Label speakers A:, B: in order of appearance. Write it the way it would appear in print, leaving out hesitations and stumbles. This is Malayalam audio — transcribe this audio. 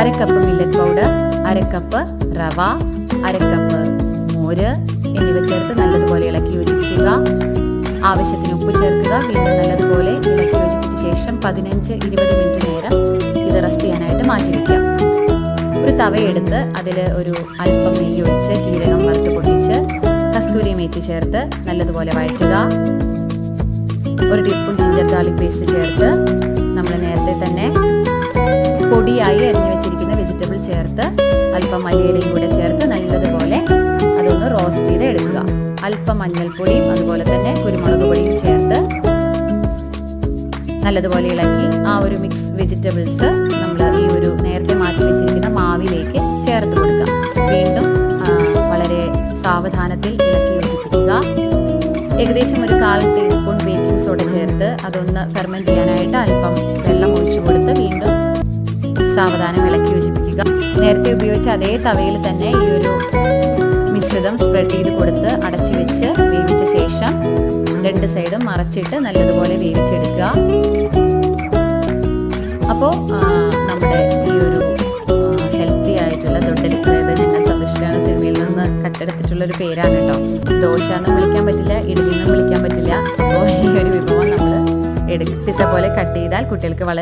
A: 1/2 കപ്പ് മില്ലറ്റ് പൗഡർ, 1/2 കപ്പ് റവ, 1/2 കപ്പ് മോര് എന്നിവ ചേർത്ത് നല്ലതുപോലെ ഇളക്കി യോജിപ്പിക്കുക. ആവശ്യത്തിന് ഉപ്പ് ചേർക്കുക. വീണ്ടും നല്ലതുപോലെ ഇളക്കി യോജിപ്പിച്ച ശേഷം 15-20 മിനിറ്റ് നേരം ഇത് റെസ്റ്റ് ചെയ്യാനായിട്ട് മാറ്റി വയ്ക്കാം. ഒരു തവയെടുത്ത് അതിൽ ഒരു അല്പം നെയ്യ് ഒഴിച്ച് ജീരകം വറുത്ത് പൊടിച്ച് കസ്തൂരി മേത്തി ചേർത്ത് നല്ലതുപോലെ വഴറ്റുക. 1 ടീസ്പൂൺ ജിഞ്ചർ ഗാർലിക് പേസ്റ്റ് ചേർത്ത് നമ്മൾ നേരത്തെ തന്നെ പൊടിയായി അരിഞ്ഞു വെച്ചിരിക്കുന്ന വെജിറ്റബിൾ ചേർത്ത് അല്പം മല്ലിയിലയും കൂടെ ചേർത്ത് നല്ലതുപോലെ അതൊന്ന് റോസ്റ്റ് ചെയ്ത് എടുക്കുക. അല്പം മഞ്ഞൾപ്പൊടിയും അതുപോലെ തന്നെ കുരുമുളക് പൊടിയും ചേർത്ത് നല്ലതുപോലെ ഇളക്കി ആ ഒരു മിക്സ് വെജിറ്റബിൾസ് നമ്മൾ ഈ ഒരു നേരത്തെ മാറ്റി വെച്ചിരിക്കുന്ന മാവിലേക്ക് ചേർത്ത് കൊടുക്കുക. വീണ്ടും വളരെ സാവധാനത്തിൽ ഇളക്കി യോജിപ്പിക്കുക. ഏകദേശം ഒരു 1/4 ടീസ്പൂൺ ബേക്കിംഗ് സോഡ ചേർത്ത് അതൊന്ന് ഫെർമെന്റ് ചെയ്യാനായിട്ട് അല്പം വെള്ളം ഒഴിച്ചു കൊടുത്ത് വീണ്ടും സാവധാനം ഇളക്കി യോജിപ്പിക്കുക. നേരത്തെ ഉപയോഗിച്ച അതേ തവയിൽ തന്നെ ഈ ഒരു മിശ്രിതം സ്പ്രെഡ് ചെയ്ത് കൊടുത്ത് അടച്ചു വെച്ച് വേവിച്ച ശേഷം 2 സൈഡും മറച്ചിട്ട് നല്ലതുപോലെ വേവിച്ചെടുക്കുക. അപ്പോൾ നമ്മുടെ ഈ ഒരു ഹെൽത്തി ആയിട്ടുള്ള തൊട്ടിൽ, അതായത് ഞങ്ങൾ സദൃശ്യാണ് സിനിമയിൽ നിന്ന് കട്ടെടുത്തിട്ടുള്ളൊരു പേരാണ് കേട്ടോ. ദോശ എന്നും വിളിക്കാൻ പറ്റില്ല, ഇഡ്ഡലി എന്നും വിളിക്കാൻ പറ്റില്ല. അപ്പോൾ ഈ ഒരു വിഭവം നമ്മൾ പിസ്സ പോലെ കട്ട് ചെയ്താൽ കുട്ടികൾക്ക് വളരെ